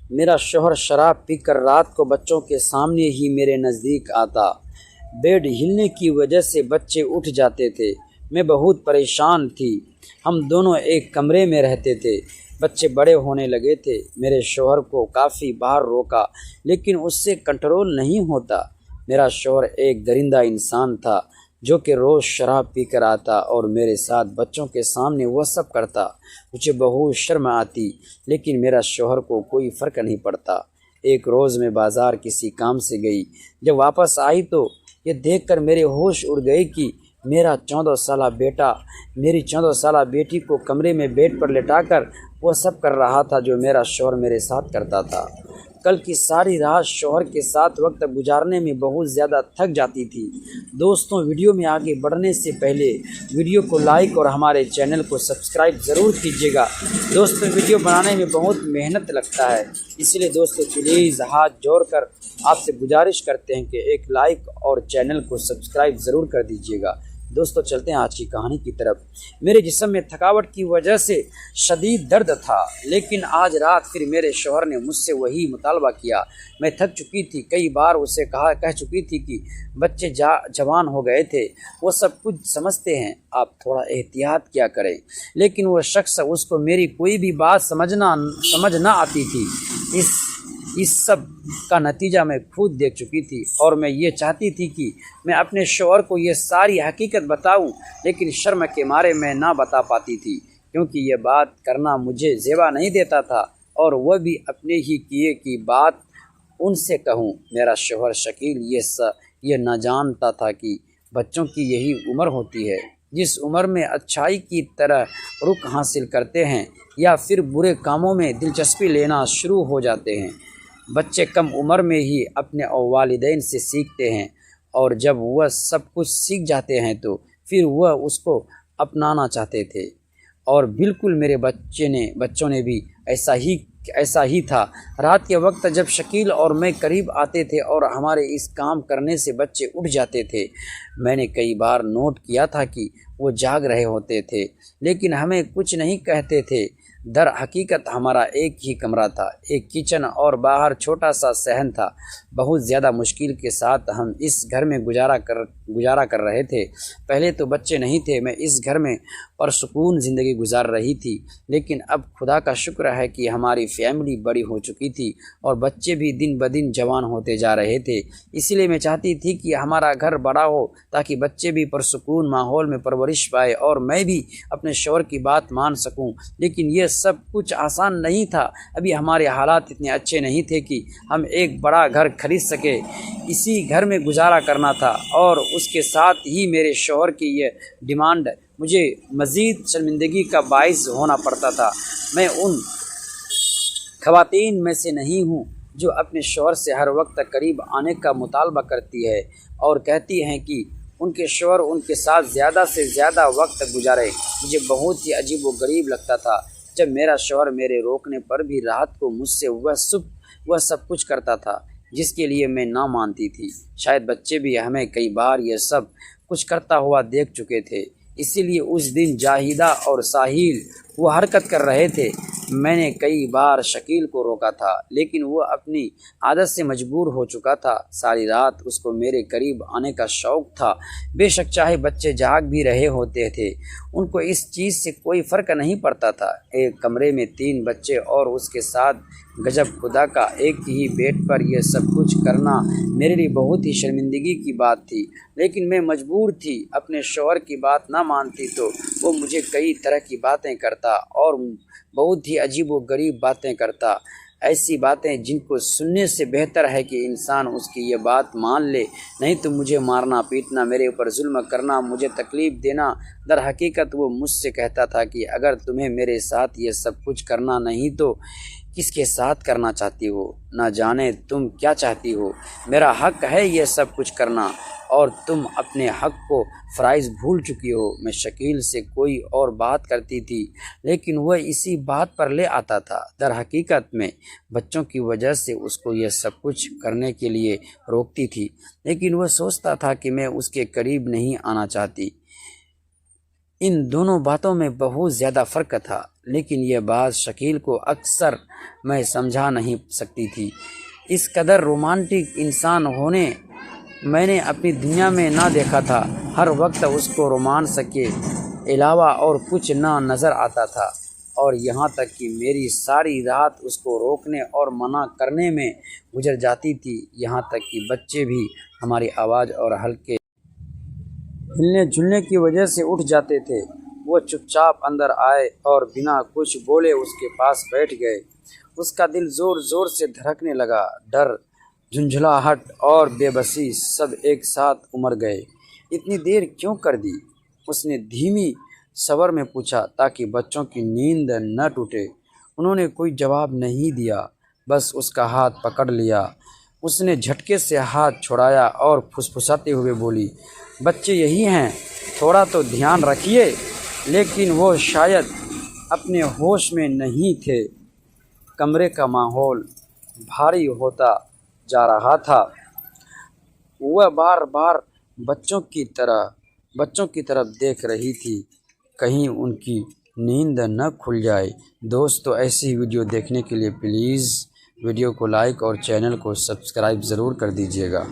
میرا شوہر شراب پی کر رات کو بچوں کے سامنے ہی میرے نزدیک آتا۔ بیڈ ہلنے کی وجہ سے بچے اٹھ جاتے تھے۔ میں بہت پریشان تھی۔ ہم دونوں ایک کمرے میں رہتے تھے۔ بچے بڑے ہونے لگے تھے۔ میرے شوہر کو کافی باہر روکا لیکن اس سے کنٹرول نہیں ہوتا۔ میرا شوہر ایک درندہ انسان تھا جو کہ روز شراب پی کر آتا اور میرے ساتھ بچوں کے سامنے وہ سب کرتا۔ مجھے بہت شرم آتی لیکن میرا شوہر کو کوئی فرق نہیں پڑتا۔ ایک روز میں بازار کسی کام سے گئی۔ جب واپس آئی تو یہ دیکھ کر میرے ہوش اڑ گئے کہ میرا 14 سالہ بیٹا میری 14 سالہ بیٹی کو کمرے میں بیڈ پر لٹا کر وہ سب کر رہا تھا جو میرا شوہر میرے ساتھ کرتا تھا۔ کل کی ساری رات شوہر کے ساتھ وقت گزارنے میں بہت زیادہ تھک جاتی تھی۔ دوستوں، ویڈیو میں آگے بڑھنے سے پہلے ویڈیو کو لائک اور ہمارے چینل کو سبسکرائب ضرور کیجیے گا۔ دوستوں، ویڈیو بنانے میں بہت محنت لگتا ہے، اس لیے دوستوں پلیز ہاتھ جوڑ کر آپ سے گزارش کرتے ہیں کہ ایک لائک اور چینل کو سبسکرائب ضرور کر دیجیے گا۔ دوستوں، چلتے ہیں آج کی کہانی کی طرف۔ میرے جسم میں تھکاوٹ کی وجہ سے شدید درد تھا، لیکن آج رات پھر میرے شوہر نے مجھ سے وہی مطالبہ کیا۔ میں تھک چکی تھی، کئی بار اسے کہہ چکی تھی کہ بچے جوان ہو گئے تھے، وہ سب کچھ سمجھتے ہیں، آپ تھوڑا احتیاط کیا کریں، لیکن وہ شخص اس کو میری کوئی بھی بات سمجھ نہ آتی تھی۔ اس سب کا نتیجہ میں خود دیکھ چکی تھی اور میں یہ چاہتی تھی کہ میں اپنے شوہر کو یہ ساری حقیقت بتاؤں، لیکن شرم کے مارے میں نہ بتا پاتی تھی کیونکہ یہ بات کرنا مجھے زیبا نہیں دیتا تھا اور وہ بھی اپنے ہی کیے کی بات ان سے کہوں۔ میرا شوہر شکیل یہ نہ جانتا تھا کہ بچوں کی یہی عمر ہوتی ہے جس عمر میں اچھائی کی طرح رخ حاصل کرتے ہیں یا پھر برے کاموں میں دلچسپی لینا شروع ہو جاتے ہیں۔ بچے کم عمر میں ہی اپنے والدین سے سیکھتے ہیں اور جب وہ سب کچھ سیکھ جاتے ہیں تو پھر وہ اس کو اپنانا چاہتے تھے، اور بالکل میرے بچوں نے بھی ایسا ہی تھا۔ رات کے وقت جب شکیل اور میں قریب آتے تھے اور ہمارے اس کام کرنے سے بچے اٹھ جاتے تھے، میں نے کئی بار نوٹ کیا تھا کہ وہ جاگ رہے ہوتے تھے لیکن ہمیں کچھ نہیں کہتے تھے۔ در حقیقت ہمارا ایک ہی کمرہ تھا، ایک کچن اور باہر چھوٹا سا صحن تھا۔ بہت زیادہ مشکل کے ساتھ ہم اس گھر میں گزارا کر رہے تھے۔ پہلے تو بچے نہیں تھے، میں اس گھر میں پرسکون زندگی گزار رہی تھی، لیکن اب خدا کا شکر ہے کہ ہماری فیملی بڑی ہو چکی تھی اور بچے بھی دن بدن جوان ہوتے جا رہے تھے۔ اس لیے میں چاہتی تھی کہ ہمارا گھر بڑا ہو تاکہ بچے بھی پرسکون ماحول میں پرورش پائے اور میں بھی اپنے شوہر کی بات مان سکوں، لیکن یہ سب کچھ آسان نہیں تھا۔ ابھی ہمارے حالات اتنے اچھے نہیں تھے کہ ہم ایک بڑا گھر خرید سکے۔ اسی گھر میں گزارا کرنا تھا اور اس کے ساتھ ہی میرے شوہر کی یہ ڈیمانڈ مجھے مزید شرمندگی کا باعث ہونا پڑتا تھا۔ میں ان خواتین میں سے نہیں ہوں جو اپنے شوہر سے ہر وقت قریب آنے کا مطالبہ کرتی ہے اور کہتی ہیں کہ ان کے شوہر ان کے ساتھ زیادہ سے زیادہ وقت گزارے۔ مجھے بہت ہی عجیب و غریب لگتا تھا جب میرا شوہر میرے روکنے پر بھی رات کو مجھ سے وہ سب کچھ کرتا تھا جس کے لیے میں نہ مانتی تھی۔ شاید بچے بھی ہمیں کئی بار یہ سب کچھ کرتا ہوا دیکھ چکے تھے، اسی لیے اس دن جاہدہ اور ساحل وہ حرکت کر رہے تھے۔ میں نے کئی بار شکیل کو روکا تھا لیکن وہ اپنی عادت سے مجبور ہو چکا تھا۔ ساری رات اس کو میرے قریب آنے کا شوق تھا، بے شک چاہے بچے جاگ بھی رہے ہوتے تھے، ان کو اس چیز سے کوئی فرق نہیں پڑتا تھا۔ ایک کمرے میں 3 بچے اور اس کے ساتھ گجب خدا کا ایک ہی بیڈ پر یہ سب کچھ کرنا میرے لیے بہت ہی شرمندگی کی بات تھی، لیکن میں مجبور تھی۔ اپنے شوہر کی بات نہ مانتی تو وہ مجھے کئی طرح کی باتیں کرتا اور بہت ہی عجیب و غریب باتیں کرتا، ایسی باتیں جن کو سننے سے بہتر ہے کہ انسان اس کی یہ بات مان لے، نہیں تو مجھے مارنا پیٹنا، میرے اوپر ظلم کرنا، مجھے تکلیف دینا۔ در حقیقت وہ مجھ سے کہتا تھا کہ اگر تمہیں میرے ساتھ یہ سب کچھ کرنا نہیں تو کس کے ساتھ کرنا چاہتی ہو؟ نہ جانے تم کیا چاہتی ہو، میرا حق ہے یہ سب کچھ کرنا اور تم اپنے حق کو فرائض بھول چکی ہو۔ میں شکیل سے کوئی اور بات کرتی تھی لیکن وہ اسی بات پر لے آتا تھا۔ در حقیقت میں بچوں کی وجہ سے اس کو یہ سب کچھ کرنے کے لیے روکتی تھی، لیکن وہ سوچتا تھا کہ میں اس کے قریب نہیں آنا چاہتی۔ ان دونوں باتوں میں بہت زیادہ فرق تھا، لیکن یہ بات شکیل کو اکثر میں سمجھا نہیں سکتی تھی۔ اس قدر رومانٹک انسان ہونے میں نے اپنی دنیا میں نہ دیکھا تھا۔ ہر وقت اس کو رومانس کے علاوہ اور کچھ نہ نظر آتا تھا، اور یہاں تک کہ میری ساری رات اس کو روکنے اور منع کرنے میں گزر جاتی تھی، یہاں تک کہ بچے بھی ہماری آواز اور ہلکے ہلنے جھلنے کی وجہ سے اٹھ جاتے تھے۔ وہ چپ چاپ اندر آئے اور بنا کچھ بولے اس کے پاس بیٹھ گئے۔ اس کا دل زور زور سے دھڑکنے لگا۔ ڈر، جھنجھلاہٹ اور بے بسی سب ایک ساتھ امڑ گئے۔ اتنی دیر کیوں کر دی؟ اس نے دھیمی سور میں پوچھا، تاکہ بچوں کی نیند نہ ٹوٹے۔ انہوں نے کوئی جواب نہیں دیا، بس اس کا ہاتھ پکڑ لیا۔ اس نے جھٹکے سے ہاتھ چھڑایا اور پھسپھساتے ہوئے بولی، بچے یہی ہیں، تھوڑا تو دھیان رکھیے۔ لیکن وہ شاید اپنے ہوش میں نہیں تھے۔ کمرے کا ماحول بھاری ہوتا جا رہا تھا۔ وہ بار بار بچوں کی طرف دیکھ رہی تھی، کہیں ان کی نیند نہ کھل جائے۔ دوستو، ایسی ویڈیو دیکھنے کے لیے پلیز ویڈیو کو لائک اور چینل کو سبسکرائب ضرور کر دیجیے گا۔